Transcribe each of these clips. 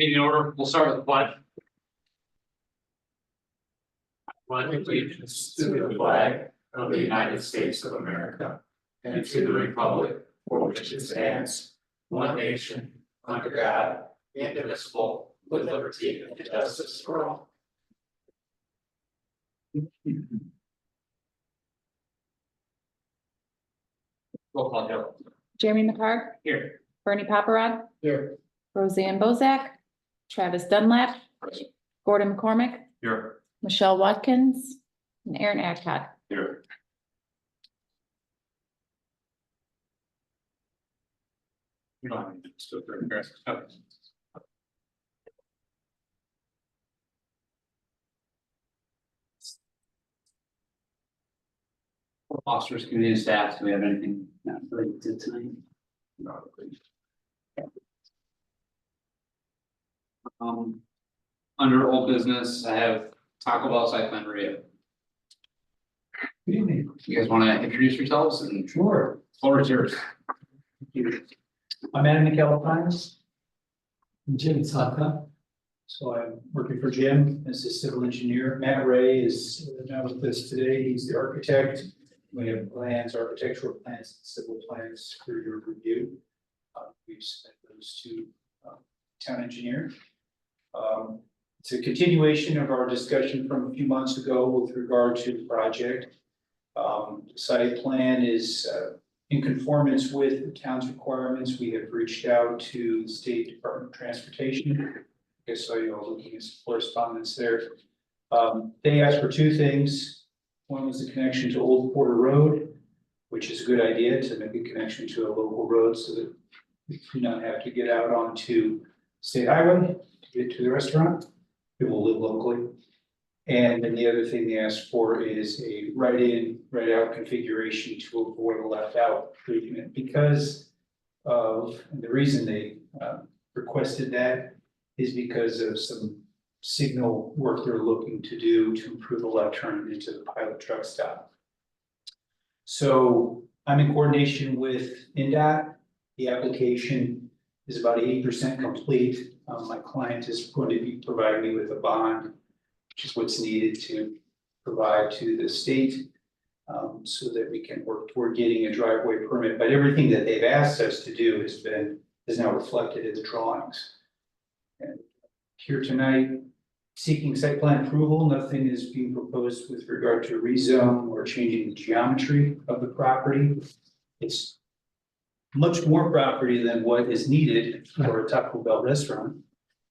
Meeting order, we'll start with the pledge. Pledge allegiance to the flag of the United States of America and to the republic for which it stands, one nation, under God, indivisible, with liberty and justice for all. Roll call, Joe. Jeremy McCart, Here. Bernie Paparad, Here. Roseanne Bozak, Travis Dunlap, Gordon McCormick, Here. Michelle Watkins, and Aaron Acott. Here. You don't have anything to do with the rest. Okay. Officers, community and staff, do we have anything not related to tonight? No, please. Under old business, I have Taco Bell site plan review. Good evening. You guys want to introduce yourselves and Sure. floor is yours. I'm Adam McAlpine. I'm Jim Taka. So I'm working for Jim as a civil engineer. Matt Ray is not with us today. He's the architect. We have plans, architectural plans, and civil plans for your review. We've sent those to town engineer. It's a continuation of our discussion from a few months ago with regard to the project. The site plan is in conformance with the town's requirements. We have reached out to the State Department of Transportation. I saw you all looking at some correspondence there. They asked for two things. One was the connection to Old Porter Road, which is a good idea to make a connection to a local road so that we do not have to get out onto State Highway to get to the restaurant. People live locally. And then the other thing they asked for is a write-in, write-out configuration to avoid a left-out treatment because of, and the reason they requested that is because of some signal work they're looking to do to improve the left turn into the pilot truck stop. So I'm in coordination with NDOT. The application is about 80% complete. My client is going to be providing me with a bond, which is what's needed to provide to the state so that we can work toward getting a driveway permit. But everything that they've asked us to do is now reflected in the drawings. And here tonight, seeking site plan approval, nothing is being proposed with regard to rezone or changing the geometry of the property. It's much more property than what is needed for a Taco Bell restaurant.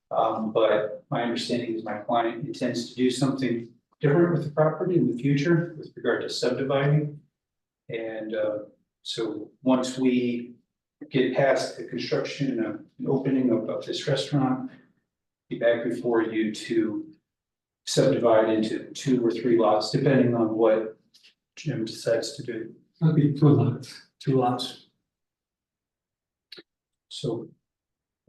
But my understanding is my client intends to do something different with the property in the future with regard to subdividing. And so once we get past the construction and opening of this restaurant, be back before you to subdivide into 2 or 3 lots, depending on what Jim decides to do. That'd be 2 lots. 2 lots. So,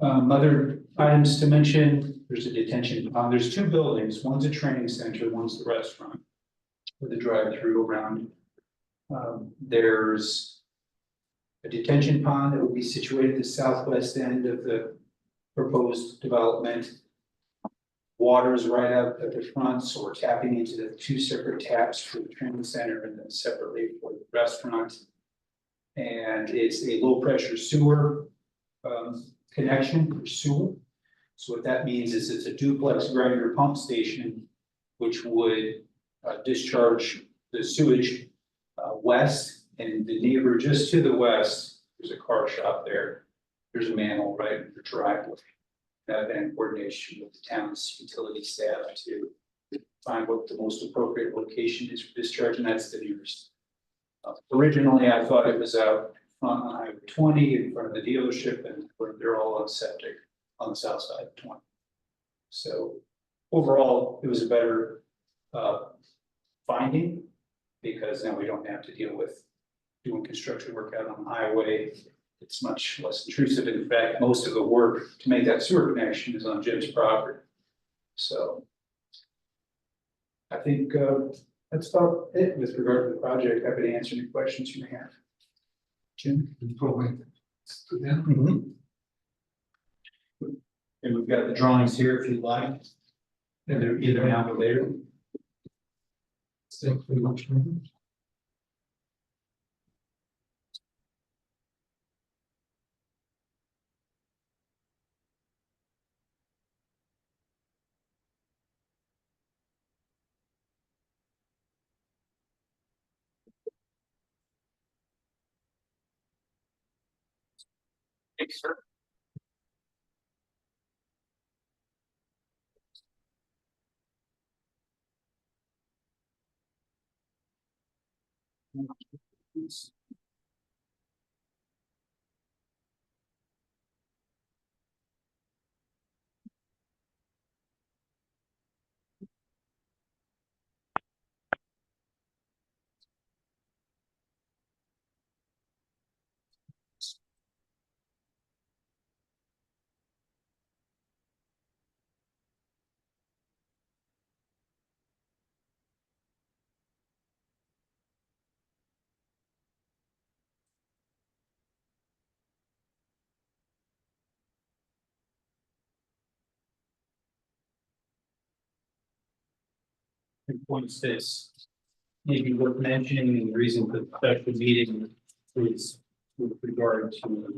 other items to mention, there's a detention pond. There's 2 buildings. One's a training center, one's the restaurant with a drive-through around. There's a detention pond that will be situated at the southwest end of the proposed development. Water is right up at the front, so we're tapping into the 2 separate taps for the training center and then separately for the restaurant. And it's a low pressure sewer connection for sewer. So what that means is it's a duplex grinder pump station, which would discharge the sewage west, and the neighbor just to the west, there's a car shop there. There's a manhole right in the driveway. Been in coordination with the town's utility staff to find what the most appropriate location is for discharge, and that's the nearest. Originally, I thought it was out front on Highway 20 in front of the dealership, and they're all on septic on the south side of 20. So overall, it was a better finding because now we don't have to deal with doing construction work out on the highway. It's much less intrusive. In fact, most of the work to make that sewer connection is on Jim's property. So I think that's about it with regard to the project. Happy to answer any questions you may have. Jim? Probably. And we've got the drawings here if you'd like. And they're either now or later. Thank you very much. Thanks, sir. Points this. Maybe worth mentioning, and the reason for the special meeting is with regard to,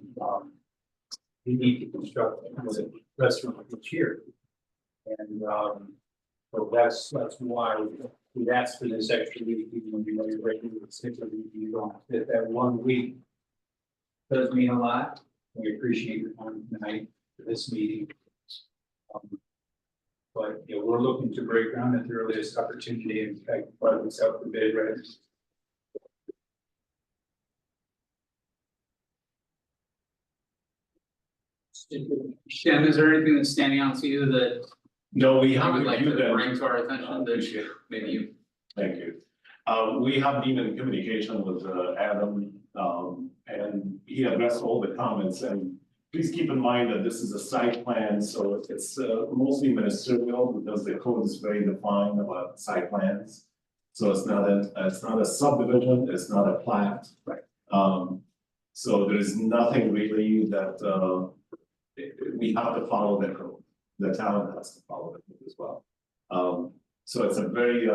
we need to construct a restaurant each year. And, so that's why we've asked for this extra week, even though we know you're ready to stick with it, you don't fit that 1 week. Does mean a lot. We appreciate your time tonight for this meeting. But, you know, we're looking to break ground at the earliest opportunity and try to put this out for bid, right? Shem, is there anything that's standing out to you that No, we you have would like to reviewed them. bring to our attention that maybe you? Thank you. We have been in communication with Adam, and he addressed all the comments, and please keep in mind that this is a site plan, so it's mostly ministerial because the code is very defined about site plans. So it's not a subdivision, it's not a plat. Right. So there is nothing really that we have to follow the code. The town has to follow it as well. So it's a very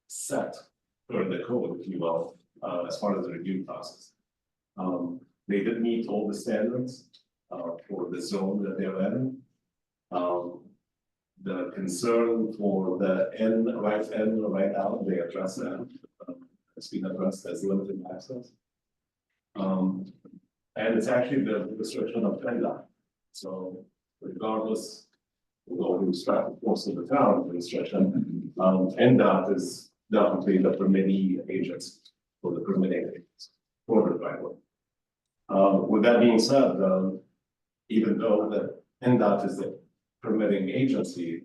set for the code, if you will, as far as the review process. They did meet all the standards for the zone that they're in. The concern for the in, right out, they address that. It's been addressed as limited access. And it's actually the restriction of PennDOT. So regardless, although we start the force of the town, the restriction, PennDOT is definitely the permitting agents for the permitting agents for the driveway. With that being said, even though the PennDOT is the permitting agency,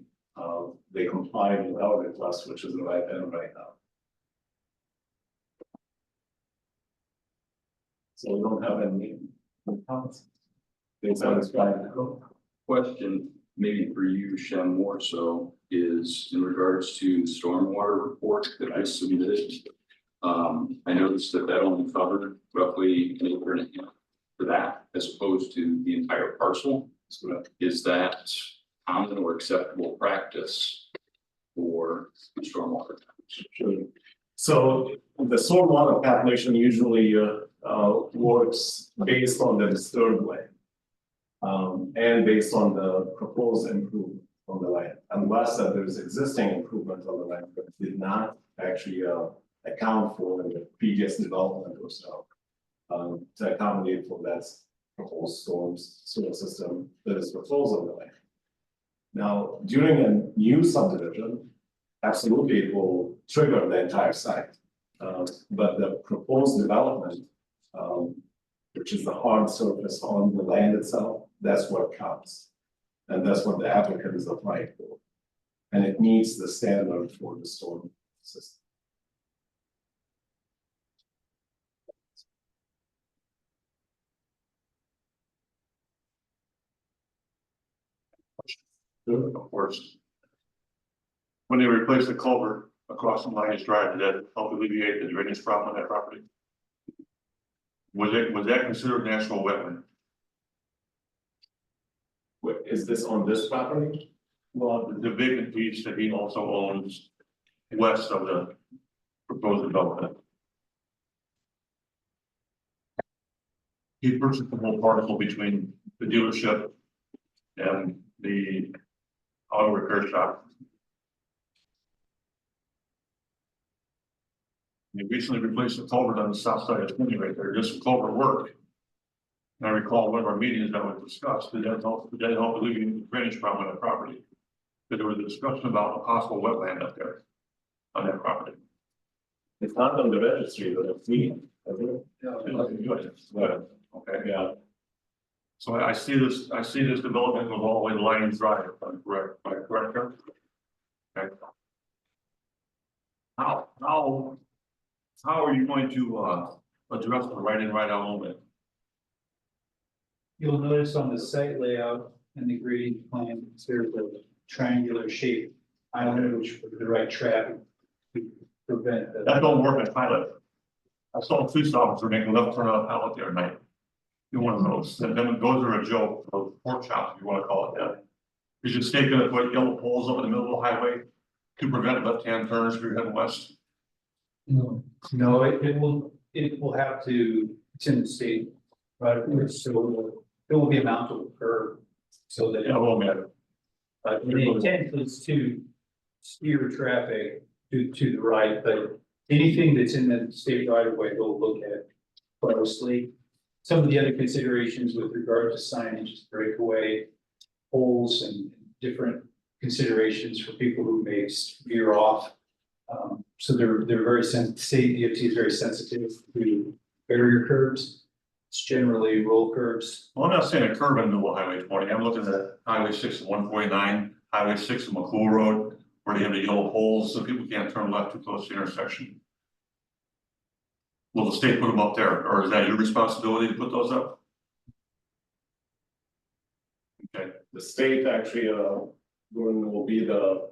they comply with our request, which is the right in, right out. So we don't have any comments. They satisfy the code. Question, maybe for you, Shem, more so, is in regards to the stormwater report that I submitted. I noticed that only covered roughly an acre and a half for that, as opposed to the entire parcel. So is that common or acceptable practice for stormwater? Sure. So the stormwater calculation usually works based on the disturbed land. And based on the proposed improvement on the land, unless that there's existing improvement on the land that did not actually account for in the previous development or so. To accommodate for that proposed sewer system that is proposed on the land. Now, during a new subdivision, absolutely it will trigger the entire site. But the proposed development, which is the hard surface on the land itself, that's what counts. And that's what the applicant is applying for. And it meets the standard for the storm system. Of course. When they replaced the culvert across from Lions Drive, did that help alleviate the drainage problem on that property? Was that considered natural wetland? Wait, is this on this property? Well, the vacant piece that he also owns west of the proposed development. He purchased the whole parcel between the dealership and the auto repair shop. He recently replaced the culvert on the south side of Twenty right there, just some culvert work. And I recall one of our meetings that was discussed, did that help alleviate the drainage problem on the property? That there was a discussion about a possible wetland up there on that property. It's not on the registry, but it's me, I think. Good. Okay, Yeah, so I see this development goes all the way to Lions Drive, if I'm correct, am I correct there? Okay. How are you going to address the right in, right out movement? You'll notice on the site layout and the grading plan, there's a triangular shape island which would direct traffic to prevent the. That don't work at Pilot. I saw a police officer make a left turn on Pilot the other night. You one of those, and then those are a joke, those pork chops, if you wanna call it that. You should stake gonna put yellow poles up in the middle of the highway to prevent left-hand turns if you're heading west. No, it will have to, it's in the state, right, so it will be a mountable curve. So that. Yeah, well, man, The intent is to steer traffic to the right, but anything that's in the state right of way, we'll look at closely. Some of the other considerations with regard to signage, breakaway poles and different considerations for people who may veer off. So they're very state DOT is very sensitive to barrier curbs. It's generally roll curbs. well, I'm not saying a curve in the middle of Highway 20, I'm looking at Highway 6 and 149, Highway 6 and McCool Road, where they have the yellow poles, so people can't turn left too close to the intersection. Will the state put them up there, or is that your responsibility to put those up? Okay, the state actually, Gordon will be the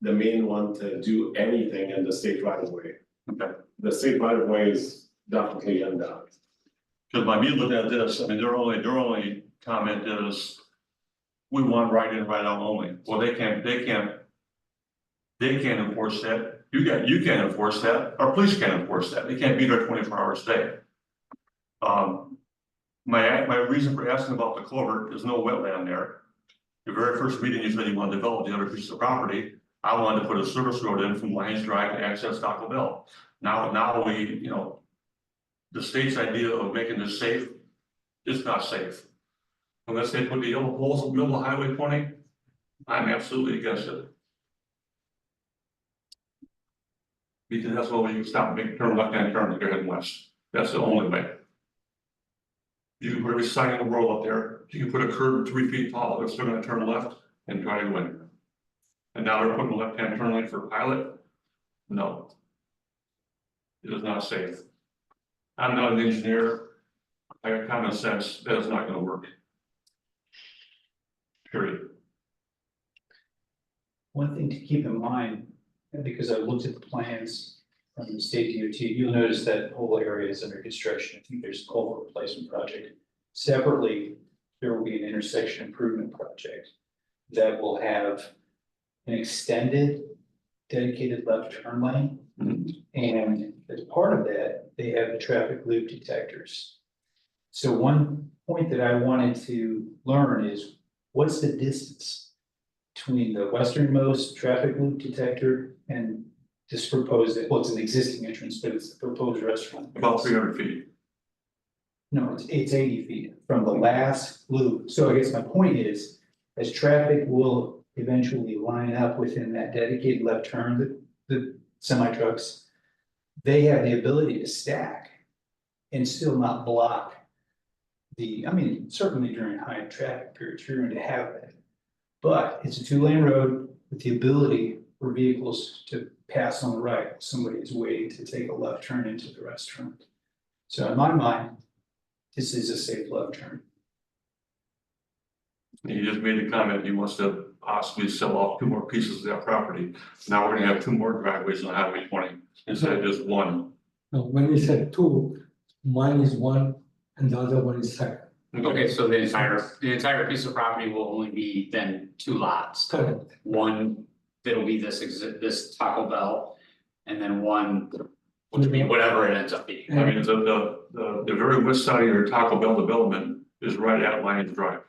main one to do anything in the state right of way. okay. The state right of way is definitely undone. Because by me looking at this, I mean, their only comment is, we want right in, right out only. Well, they can't enforce that. You can't enforce that. Our police can't enforce that. They can't be there 24 hours a day. My reason for asking about the culvert, there's no wetland there. The very first meeting, you said you want to develop the other piece of property. I wanted to put a service road in from Lions Drive to access Taco Bell. Now we, the state's idea of making this safe is not safe. Unless they put the yellow poles in the middle of Highway 20, I'm absolutely against it. Because that's the way you stop, make turn left-hand turn if you're heading west. That's the only way. You can put every sign in the world up there. You can put a curb 3 feet tall. They're still gonna turn left and try to win. And now they're putting a left-hand turn lane for Pilot. No. It is not safe. I'm not an engineer. I got common sense. That is not gonna work. Period. One thing to keep in mind, and because I looked at the plans from the state DOT, you'll notice that whole area is under construction. I think there's a culvert replacement project. Separately, there will be an intersection improvement project that will have an extended dedicated left turn lane. And as part of that, they have the traffic loop detectors. So one point that I wanted to learn is, what's the distance between the westernmost traffic loop detector and this proposed, well, it's an existing entrance, but it's the proposed restaurant. About 300 feet. No, it's 80 feet from the last loop. So I guess my point is, as traffic will eventually line up within that dedicated left turn, the semi trucks, they have the ability to stack and still not block certainly during high traffic periods, you're going to have that. But it's a 2-lane road with the ability for vehicles to pass on the right. Somebody is waiting to take a left turn into the restaurant. So in my mind, this is a safe left turn. He just made the comment, he wants to possibly sell off 2 more pieces of that property. Now we're gonna have 2 more driveways on Highway 20 instead of just 1. No, when we said two, mine is one and the other one is second. Okay, so the entire piece of property will only be then 2 lots. Correct. One that'll be this Taco Bell, and then one, which will be whatever it ends up being. I mean, the very west side of your Taco Bell development is right at Lions Drive.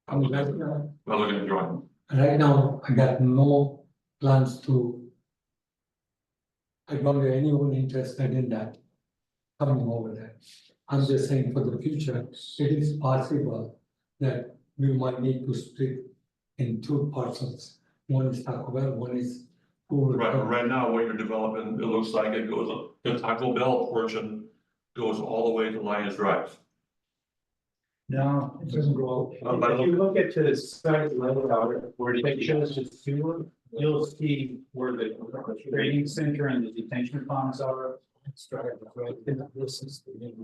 And Well, look at the drawing. right now, I got no plans to. I don't have anyone interested in that, coming over there. I'm just saying for the future, it is possible that we might need to split in 2 parcels. One is Taco Bell, one is. Right now, what you're developing, it looks like it goes, the Taco Bell portion goes all the way to Lions Drive. No, it doesn't go. But If you look at the site level out where the pictures is sewer, you'll see where the training center and the detention ponds are. This is the.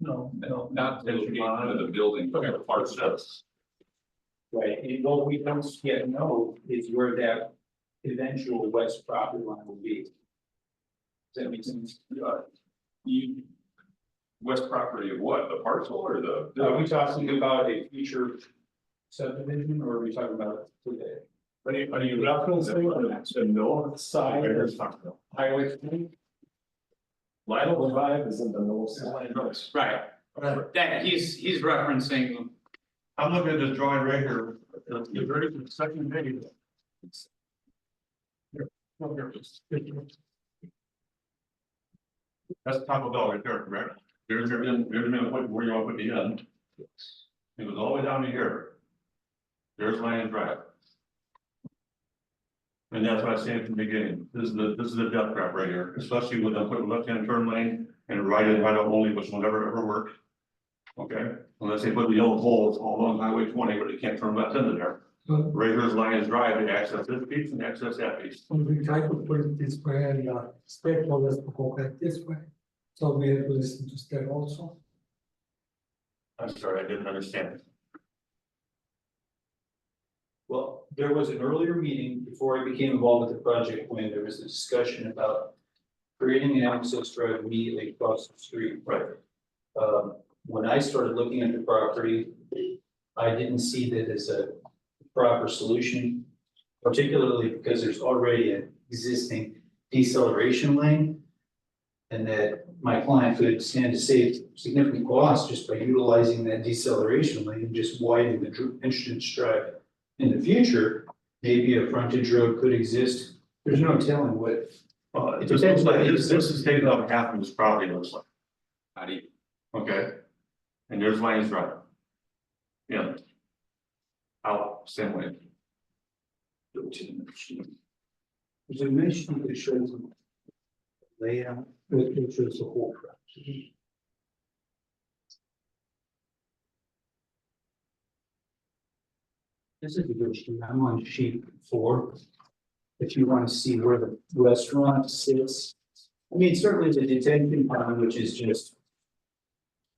No, Not the building, but the parts of. right, and what we don't yet know is where that eventual west property line will be. Does that make sense? West property of what, the parcel or the? Are we talking about a future subdivision or are we talking about today? Are you referencing the north side of Highway 3? Lionel Drive is in the north side. Right, that he's referencing, I'm looking at this drawing right here, the very second page. That's Taco Bell right there, correct? There's where you want to put the end. It goes all the way down to here. There's Lions Drive. And that's what I was saying from the beginning, this is the death trap right here, especially with them putting left-hand turn lane and right in, right out only, which will never ever work. Okay, unless they put the yellow poles all along Highway 20, but they can't turn left into there. So Right here's Lions Drive to access this piece and access that piece. we try to put it this way and state told us to go back this way. So we have to listen to state also. I'm sorry, I didn't understand. Well, there was an earlier meeting before I became involved with the project when there was a discussion about creating an access drive immediately across the street. Right. When I started looking at the property, I didn't see that as a proper solution, particularly because there's already an existing deceleration lane. And that my client could stand to save significant costs just by utilizing that deceleration lane and just widening the entrance drive. In the future, maybe a frontage road could exist. There's no telling what. It just looks like, this is taking up half of this property, it looks like, how do you, okay? And there's Lions Drive. Yeah. Out, same way. There's a mission that shows the layout, it shows the whole project. This is a good sheet, I'm on sheet 4. If you want to see where the restaurant sits. I mean, certainly the detention pond, which is just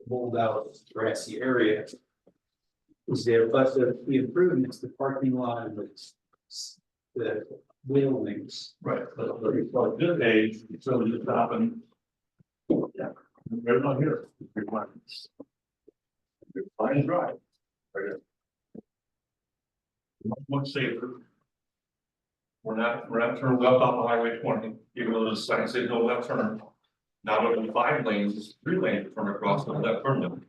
rolled out grassy area, is there, but the improvements, the parking lot and the buildings. Right, but this age, so you stop and. Yeah, they're not here. Requirements. Lions Drive. Right here. Much safer. We're not turning left off of Highway 20, even though the sign says no left turn. Now it'll be 5 lanes, it's 3 lanes to turn across the left turn lane.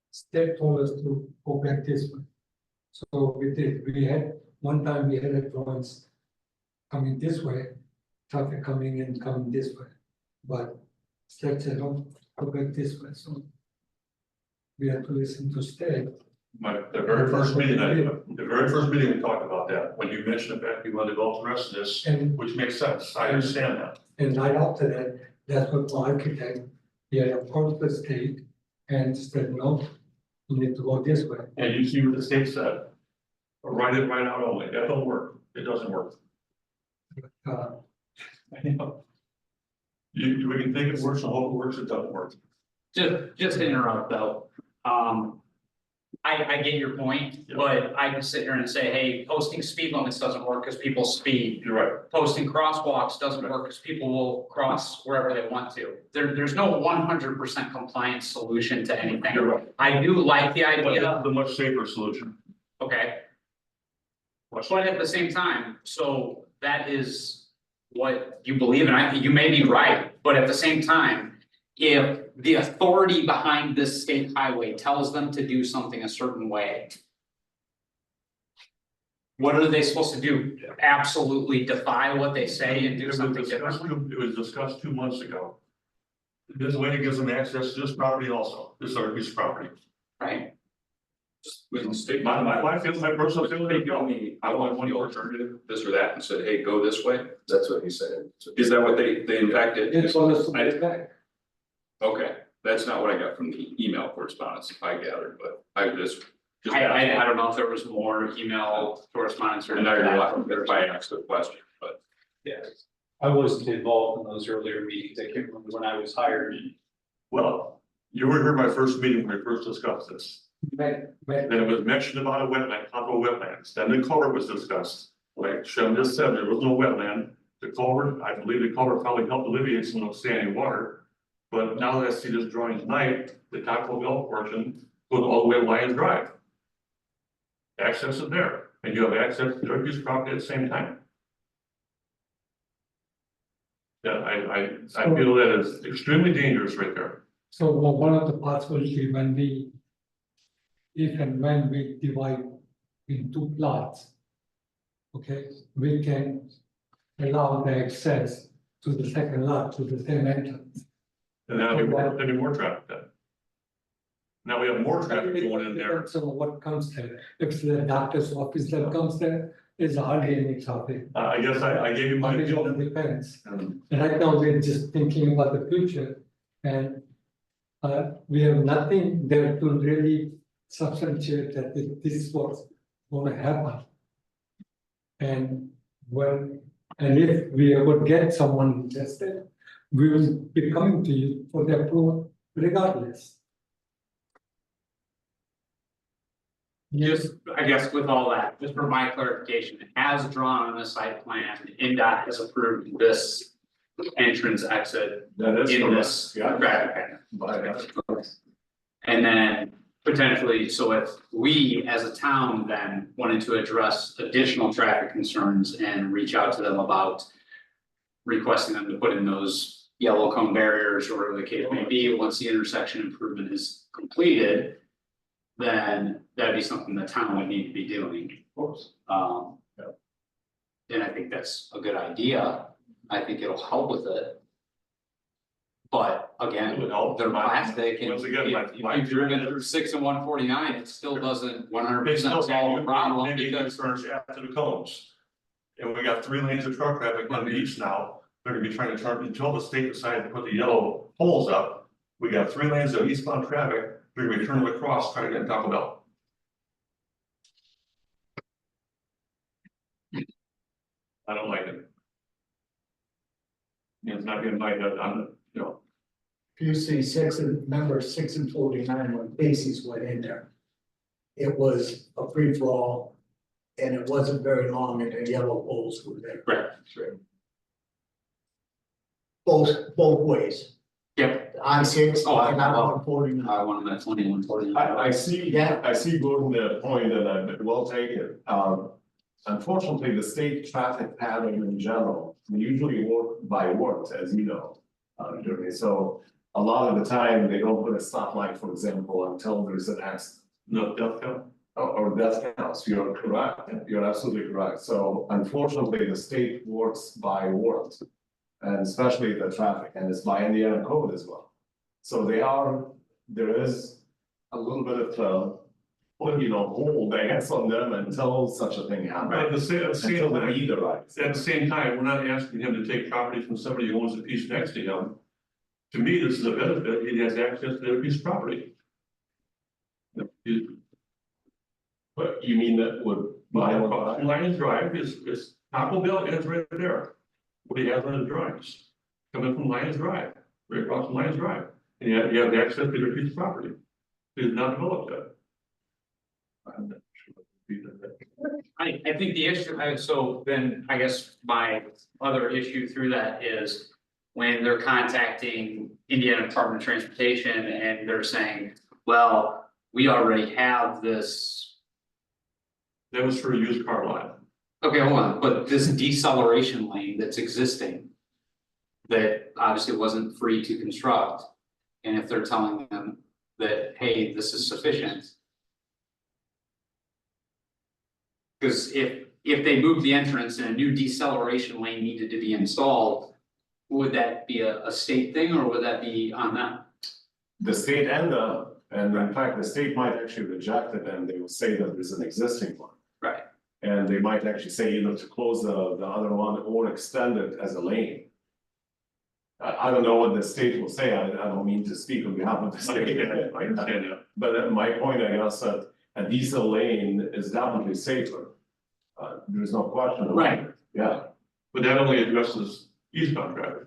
State told us to go back this way. So we did, we had, one time we had a drawings coming this way, traffic coming in, coming this way. But state said, no, go back this way, so we had to listen to state. The very first meeting we talked about that, when you mentioned the fact you want to develop the rest of this, And, which makes sense, I understand that. and right after that, that's what the architect, he had approached the state and said, no, you need to go this way. And you see what the state said. Write it right out only, that don't work, it doesn't work. Uh, We can think it works, and hope it works, it doesn't work. just to interrupt though, I get your point, but I can sit here and say, hey, posting speed limits doesn't work because people speed. You're right. Posting crosswalks doesn't work because people will cross wherever they want to. There's no 100% compliance solution to anything. You're right. I do like the But idea, that's the much safer solution. okay? But at the same time, so that is what you believe, and I think you may be right, but at the same time. If the authority behind this state highway tells them to do something a certain way. What are they supposed to do? Absolutely defy what they say and do something different? It was discussed 2 months ago. This way gives them access to this property also, this other piece of property. Right? With the state. My personal feeling, They tell me, I want one alternative, this or that, and said, hey, go this way. That's what he said. Is that what they in fact did? It's always back. Okay, that's not what I got from the email correspondence I gathered, but I just. I don't know if there was more email correspondence or. And I don't know if I asked the question, but. Yeah, I wasn't involved in those earlier meetings. I can't remember when I was hired. well, you were here my first meeting when we first discussed this. Then it was mentioned about a wetland, Congo wetlands, then the culvert was discussed. Like Shem just said, there was no wetland, the culvert, I believe the culvert probably helped alleviate some of the standing water. But now that I see this drawing tonight, the Taco Bell portion goes all the way to Lions Drive. Access is there, and you have access to their piece of property at the same time. Yeah, I feel that is extremely dangerous right there. So one of the possibilities when we, if and when we divide into plots. Okay, we can allow the access to the second lot to the same entrance. And now there'll be more traffic then. Now we have more traffic going in there. So what comes there, if it's the doctor's office that comes there, is hardly any traffic. I guess I gave you my But it all opinion. depends. Um, Right now, we're just thinking about the future and we have nothing there to really substantiate that this was gonna happen. And if we ever get someone interested, we will be coming to you for the approval regardless. Just, I guess with all that, just for my clarification, as drawn on the site plan, NDOT has approved this entrance exit That is in correct. this Yeah. traffic pattern. But, And then potentially, so if we as a town then wanted to address additional traffic concerns and reach out to them about. Requesting them to put in those yellow cone barriers or whatever the case may be, once the intersection improvement is completed. Then that'd be something the town would need to be doing. of course. And I think that's a good idea. I think it'll help with it. But It again, would help. they're plastic and Once if again, you've driven through 6 and 149, it still doesn't 100% solve the problem Maybe because. turns after the cones. And we got 3 lanes of truck traffic on the east now, they're gonna be trying to turn until the state decides to put the yellow poles up. We got 3 lanes of eastbound traffic, they're gonna be turning across, trying to get in Taco Bell. I don't like it. It's not being invited on, you know, If you see remember 6 and 49 when Casey's went in there. It was a free for all. And it wasn't very long and the yellow poles were there. Right. Both ways, Yep, on 6 Oh, I- and on 49. I want them at 20 and 149. I see, Yeah. I see Gordon point and I will take it. Unfortunately, the state traffic pattern in general, we usually work by words, as you know. Jeremy, so a lot of the time, they don't put a stoplight, for example, until there's an accident. no, death count. Or death counts, you're correct, you're absolutely correct, so unfortunately, the state works by words. And especially the traffic, and it's by Indiana code as well. So there is a little bit of, hold, I guess, on them until such a thing But happens. at the same Until the time, need arrives. at the same time, we're not asking him to take property from somebody who owns a piece next to him. To me, this is a benefit, he has access to their piece of property. But you mean that would. Lions Drive is Taco Bell is right there. What he has on his drawings, coming from Lions Drive, right across from Lions Drive, and you have access to their piece of property. It is not developed yet. I'm not sure what would be the- I think the issue, so then I guess my other issue through that is. When they're contacting Indiana Department of Transportation and they're saying, well, we already have this. That was for a used car lot. Okay, hold on, but this deceleration lane that's existing. That obviously wasn't free to construct. And if they're telling them that, hey, this is sufficient. Cause if they moved the entrance and a new deceleration lane needed to be installed. Would that be a state thing or would that be on them? The state and in fact, the state might actually reject it and they will say that there's an existing one. Right. And they might actually say either to close the other one or extend it as a lane. I don't know what the state will say, I don't mean to speak on behalf of the state. I understand that. But my point, I guess, that a diesel lane is definitely safer. There's no question about it. Right. Yeah. But that only addresses eastbound traffic.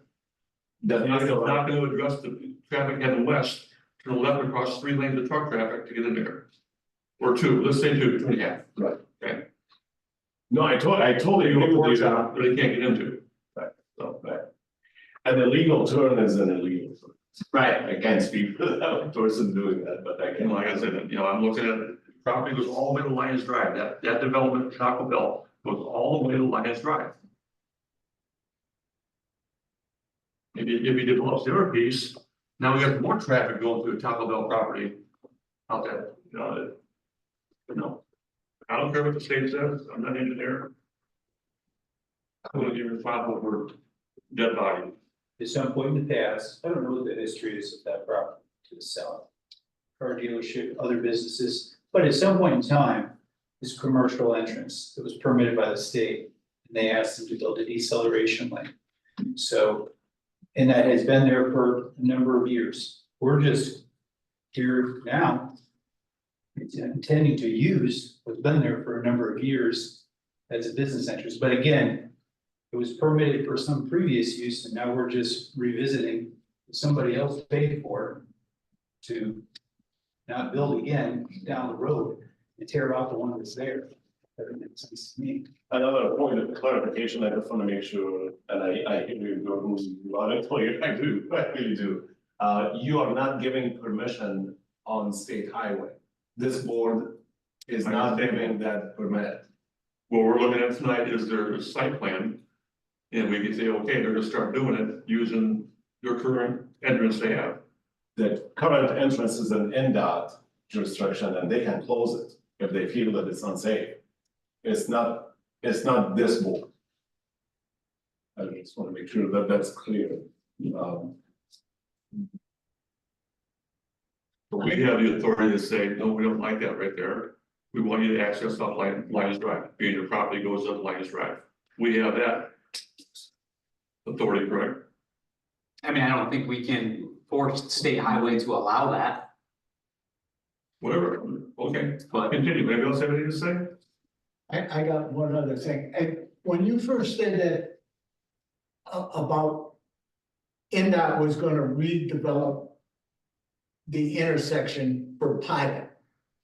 That's It's not not gonna address the traffic heading west, to the left across 3 lanes of truck traffic to get in there. Or 2, let's say 2 and a half. Right. Okay. No, I totally You agree know, with you. that they can't get into. So, right. An illegal turn is an illegal turn. Right. I can't speak for that person doing that, but I And can. like I said, you know, I'm looking at it, property goes all the way to Lions Drive, that development, Taco Bell, goes all the way to Lions Drive. If you develop the other piece, now we got more traffic going through Taco Bell property out there, you know, I don't care what the state says, I'm not an engineer. I'm gonna be responsible for dead body. At some point in the past, I don't know what the history is of that property to the south. Car dealership, other businesses, but at some point in time, this commercial entrance that was permitted by the state. And they asked them to build a deceleration lane. So, and that has been there for a number of years. We're just here now. Intending to use what's been there for a number of years as a business entrance, but again. It was permitted for some previous use and now we're just revisiting, somebody else paid for it. To not build again down the road and tear out the one that's there. That makes sense to me. Another point of clarification, I just want to make sure, and I hear you go on it, I do, I really do. You are not giving permission on state highway. This board is not giving that permit. What we're looking at tonight is their site plan. And we can say, okay, they're gonna start doing it using their current entrance they have. The current entrance is an NDOT jurisdiction and they can close it if they feel that it's unsafe. It's not this board. I just want to make sure that that's clear. But we have the authority to say, no, we don't like that right there. We want you to access off Lions Drive, being your property goes up Lions Drive. We have that authority, correct? I mean, I don't think we can force state highway to allow that, Whatever, okay, but continue, maybe else have anything to say? I got one other thing, and when you first said that. About. NDOT was gonna redevelop. The intersection for pilot.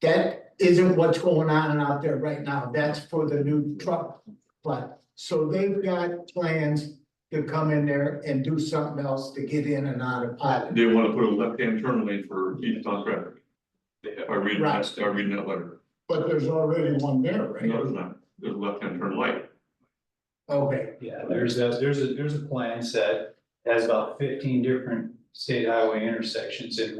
That isn't what's going on out there right now, that's for the new truck. But, so they've got plans to come in there and do something else to get in and out of pilot. They want to put a left-hand turn lane for eastbound traffic. By reading that, start reading that letter. But there's already one there, right? No, there's not, there's a left-hand turn light. Okay, Yeah, there's a plan set, has about 15 different state highway intersections and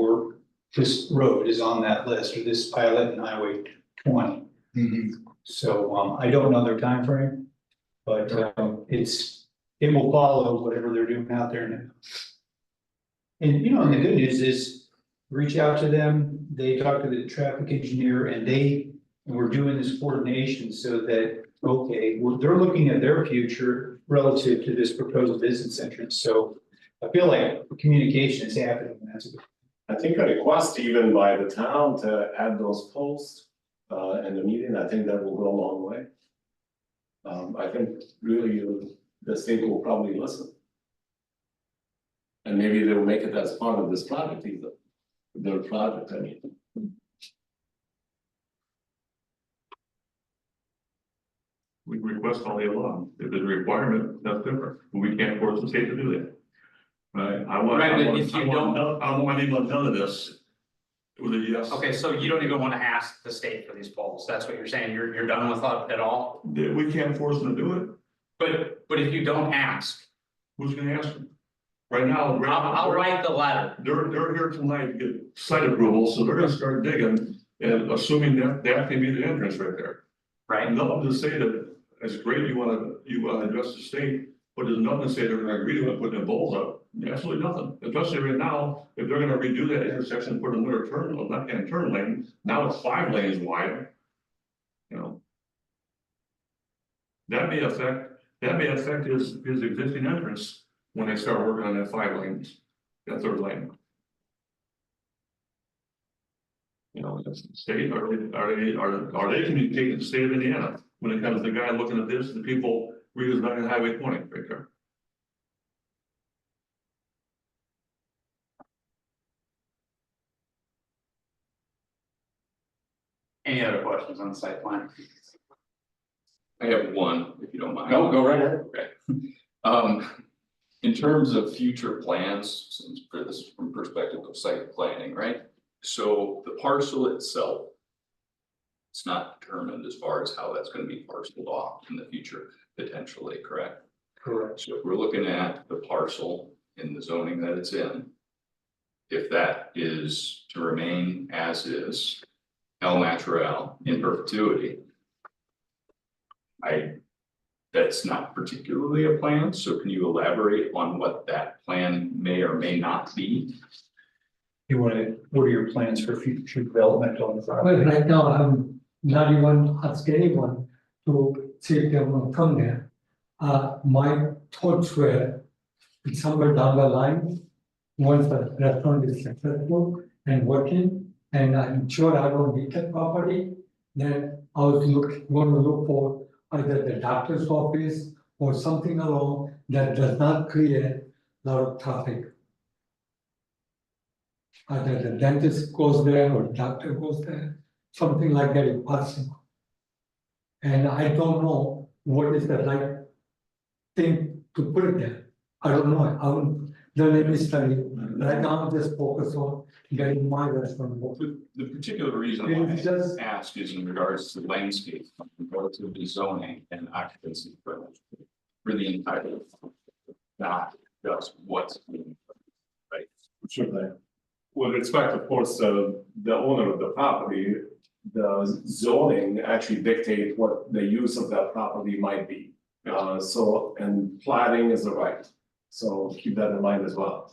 this road is on that list, or this pilot and Highway 20. So, I don't know their time frame, but, it will follow whatever they're doing out there now. And, you know, and the good news is, reach out to them, they talk to the traffic engineer and we're doing this coordination so that, okay, they're looking at their future relative to this proposed business entrance, so I feel like communication is happening, and that's a good. I think a request even by the town to add those posts in the meeting, I think that will go a long way. I think really the state will probably listen. And maybe they'll make it as part of this project either, their project, I mean. We request all day long. If there's a requirement, that's different. We can't force the state to do that. Right? I want, Right, I but want, if you I want, don't- none- I don't want anyone none of this. With a yes. Okay, so you don't even want to ask the state for these polls, that's what you're saying, you're done with it at all? We can't force them to do it. But if you don't ask, Who's gonna ask them? Right now, I'll write the letter. they're here tonight to get site approval, so they're gonna start digging and assuming that can be the entrance right there. Right, Nothing to say that it's great you wanna address the state, but there's nothing to say they're gonna agree to it, putting their bowls up. Absolutely nothing, especially right now, if they're gonna redo that intersection, put another turn, a left-hand turn lane, now it's 5 lanes wide. You know. That may affect his existing entrance when they start working on that 5 lanes, that 3rd lane. You know, that's the state, are they communicating with the state of Indiana when it comes to the guy looking at this, the people redesigning Highway 20 right there? any other questions on the site plan? I have one, if you don't mind. Go right ahead. Okay. In terms of future plans, since for this from perspective of site planning, right? So the parcel itself. It's not determined as far as how that's gonna be parceled off in the future, potentially, correct? Correct. So if we're looking at the parcel in the zoning that it's in. If that is to remain as is, El Natural in perpetuity. That's not particularly a plan, so can you elaborate on what that plan may or may not be? What are your plans for future development on the property? Well, right now, I'm not even ask anyone to see if they want to come there. My thoughts were, somewhere down the line, once the restaurant is successful and working, and I'm sure I don't need that property, then I was going to look for either the doctor's office or something along that does not create a lot of traffic. Either the dentist goes there or doctor goes there, something like that if possible. And I don't know what is the right thing to put it there. I don't know, I haven't done any study. Right now, I'm just focused on getting my restaurant open. The particular reason why I ask is in regards to landscape, relative to zoning and occupancy permit. For the entire. Not just what's being. Right. Certainly. With respect, of course, the owner of the property, the zoning actually dictate what the use of that property might be. So, and plating is a right, so keep that in mind as well.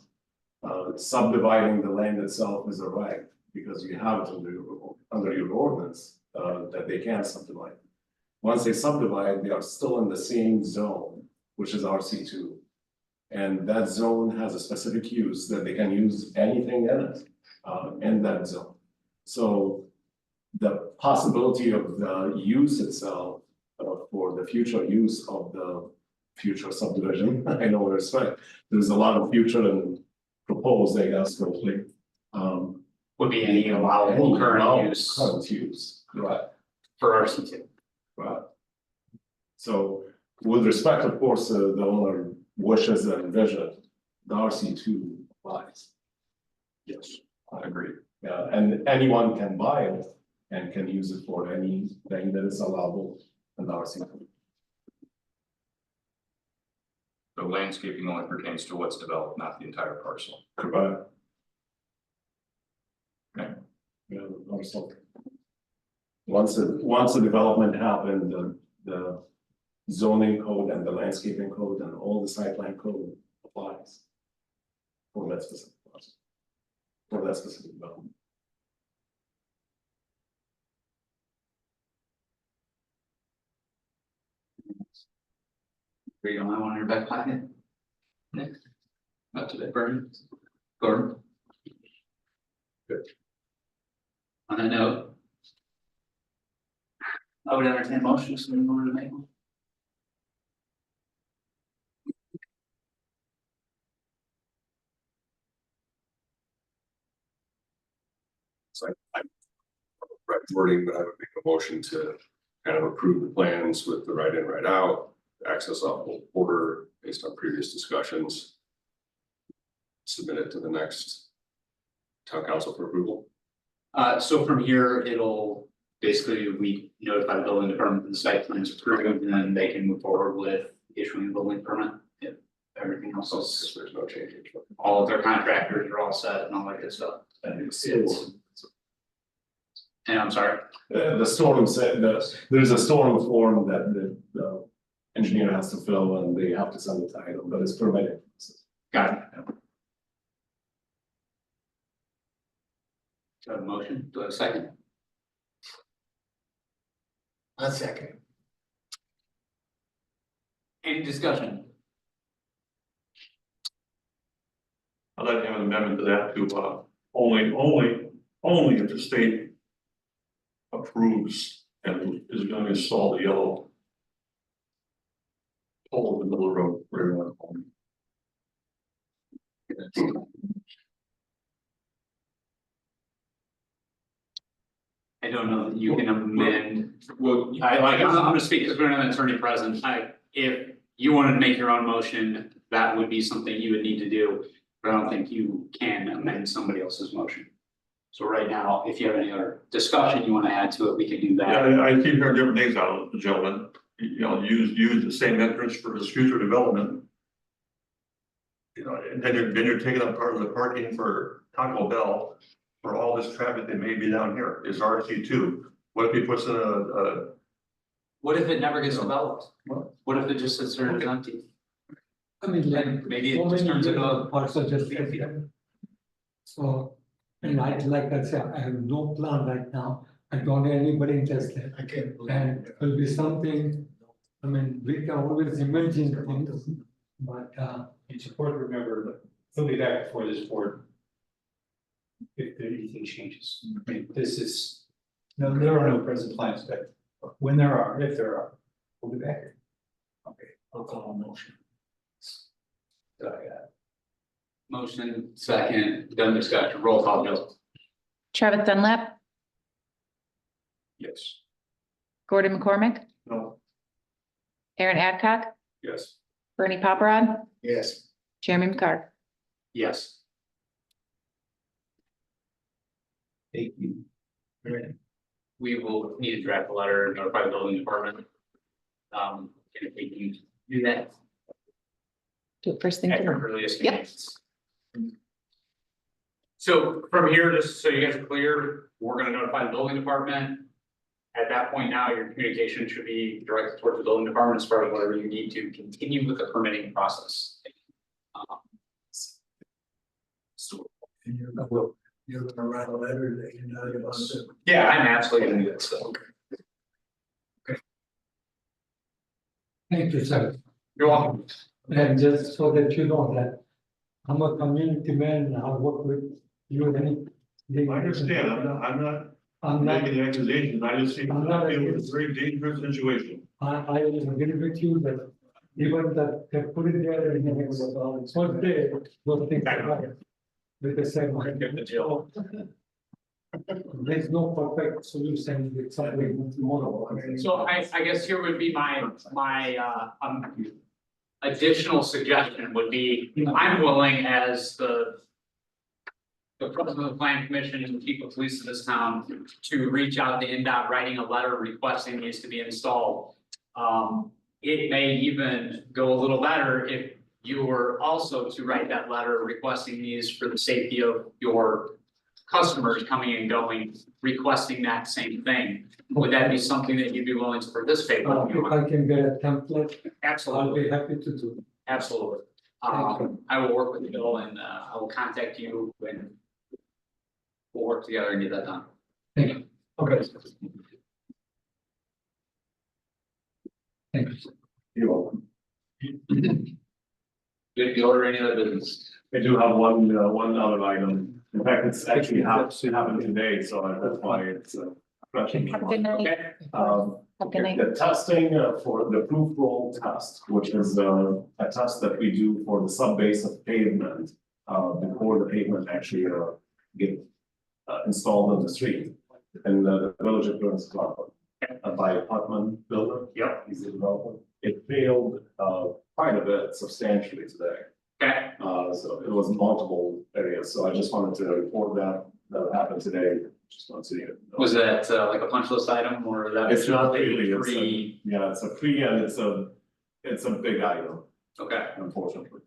Subdividing the land itself is a right, because you have it under your ordinance, that they can subdivide. Once they subdivide, they are still in the same zone, which is RC2. And that zone has a specific use that they can use anything in it, in that zone. So the possibility of the use itself, for the future use of the future subdivision, I know with respect, there's a lot of future and proposed, I guess, hopefully. Would be any allowable current use Current use, right. for RC2. Right. So with respect, of course, the owner wishes and vision, the RC2 applies. Yes, I agree. Yeah, and anyone can buy it and can use it for anything that is allowable in the RC2. The landscaping only pertains to what's developed, not the entire parcel. Correct. Okay. Yeah, also. Once the development happened, the zoning code and the landscaping code and all the site plan code applies. For that specific parcel. For that specific development. Are you the only one in your back pocket? Next. Not today, Bernie. Gordon. Good. On that note. I would entertain motions to move over to Maple. So I'm wording, but I would make a motion to kind of approve the plans with the right in, right out, access off the border based on previous discussions. Submit it to the next town council for approval. So from here, it'll basically, we notify the building department that the site plan is approved, and then they can move forward with issuing a building permit. If everything else So is, there's no change. all of their contractors are all set and all that good stuff. And I'm sorry, The storm said that there's a storm form that the engineer has to fill and they have to send it to item, but it's permitted. got it. Do I have a motion? Do I have a second? A second. Any discussion? I'd like to have an amendment to that to, only if the state approves and is going to install the yellow pole in the middle of the road where you want to. I don't know that you can amend, well, I'm gonna speak because we don't have an attorney present, if you wanted to make your own motion, that would be something you would need to do. But I don't think you can amend somebody else's motion. So right now, if you have any other discussion you want to add to it, we can do that. Yeah, I keep hearing different things out of the gentleman, you know, use the same entrance for his future development. You know, and then you're taking up part of the parking for Taco Bell for all this traffic that may be down here, is RC2. What if he puts in a What if it never gets developed? What if it just sits there and is empty? I mean, like. Maybe it so just many turns into years a- Also just. So, and like I said, I have no plan right now, I don't have anybody interested, I can't believe and it. will be something. I mean, we can always imagine things, but It's important to remember that he'll be back before this board. If anything changes, I mean, this is, no, there are no present plans, but when there are, if there are, we'll be back. Okay, I'll call a motion. Motion, second, done discussion, roll call, Jill. Travis Dunlap, Yes. Gordon McCormick, no, Aaron Adcock, Yes. Bernie Paparad, Yes. Jeremy McCart. Yes. Thank you. We will need to draft a letter, notify the building department. And if we can do that Do it first thing at your tomorrow. earliest Yep. convenience. So from here, just so you guys are clear, we're gonna notify the building department. At that point now, your communication should be directed towards the building department as far as whatever you need to continue with the permitting process. And you're gonna write a letter that you know about it. Yeah, I'm absolutely gonna do that, so. thank you, sir. You're welcome. And just so that you know that I'm a community man, I work with you and. I understand, I'm not I'm not, making accusations, I just think, I'm not I feel it's a very dangerous situation. I agree with you that even that they put it there and then it's first day, those things are right. With the same. Give the Jill. There's no perfect solution with something tomorrow. So I guess here would be my additional suggestion would be, I'm willing as the president of the plan commission and the chief of police of this town to reach out to NDOT writing a letter requesting these to be installed. It may even go a little better if you were also to write that letter requesting these for the safety of your customers coming and going, requesting that same thing. Would that be something that you'd be willing to participate with? If I can get a template, I'll Absolutely, be happy to do. absolutely. Thank I will work with Bill and I will contact you and we'll work together and get that done. Thank you. Okay. Thank you. You're welcome. Did you order any other business? I do have one other item. In fact, it's actually happened today, so that's why it's fresh. Have a good night. Okay, Um, Have a good night. The testing for the proof roll test, which is a test that we do for the sub-base of pavement, before the pavement actually get installed on the street in the village of Burns Club. by apartment builder. Yep. He's a developer. It failed, quite a bit substantially today. Okay, So it was multiple areas, so I just wanted to report that happened today, just want to see it. was that like a punch list item or that? It's not really, it's Free, yeah, it's a free and it's a big item, okay, unfortunately.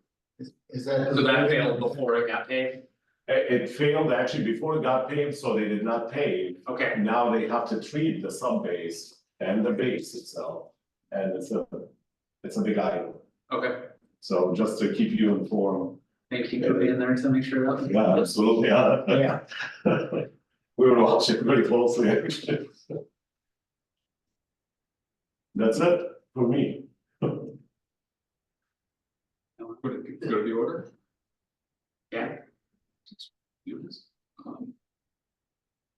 Is that? so that failed before it got paid, It failed actually before it got paved, so they did not pave. okay, Now they have to treat the sub base and the base itself, and it's a big item. okay, So just to keep you informed, thank you for being there to make sure that. yeah, absolutely, yeah. We were watching very closely, actually. That's it for me. Would it go to the order? Yeah, Do this.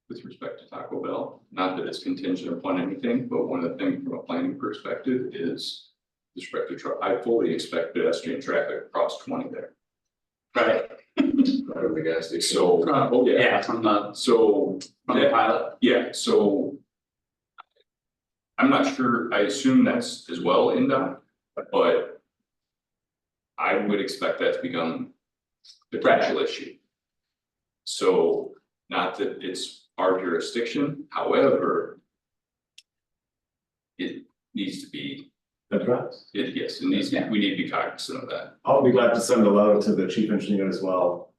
With respect to Taco Bell, not that it's contingent upon anything, but one of the things from a planning perspective is. With respect to I fully expect pedestrian traffic across 20 there. right, Right over the gas station. So, oh yeah, from the pilot, yeah, so. I'm not sure, I assume that's as well in that, but. I would expect that to become a potential issue. So, not that it's our jurisdiction, however. It needs to be, Address. yes, it needs, we need to be cognizant of that I'll be glad to send a letter to the chief engineer as well,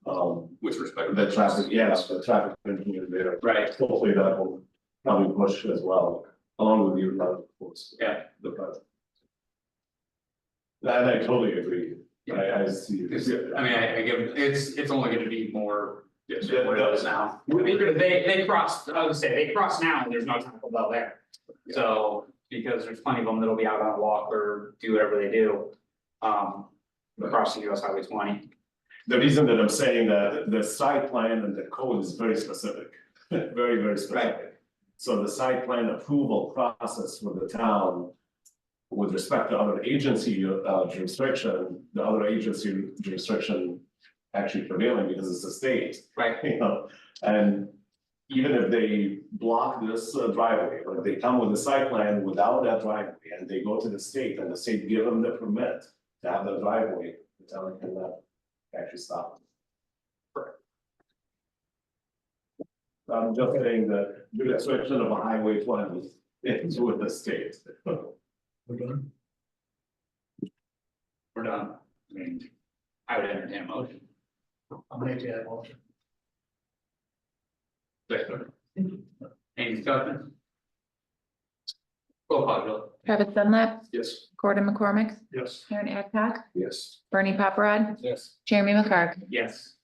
with respect to the traffic, yes, the traffic engineer there. right, Hopefully that will probably push as well, along with you, of course. Yeah. The project. And I totally agree. I see. Because, I mean, I give, it's only gonna be more. Yes. than what it is now. They cross, I would say, they cross now and there's no Taco Bell there. So, because there's plenty of them that'll be out on a walk or do whatever they do. Across the US Highway 20. The reason that I'm saying that the site plan and the code is very specific, very, very specific. So the site plan approval process for the town. With respect to other agency jurisdiction, the other agency jurisdiction actually prevailing because it's a state. Right. You know, and even if they block this driveway, or if they come with a site plan without that driveway and they go to the state and the state give them the permit to have the driveway, the town cannot actually stop them. I'm just saying that the jurisdiction of a highway 20 is with the state. We're done. We're done. I mean, I would entertain a motion. I'll make that motion. Any discussion? Roll call, Jill. Travis Dunlap, Yes. Gordon McCormick, Yes. Aaron Adcock, Yes. Bernie Paparad, Yes. Jeremy McCark. Yes.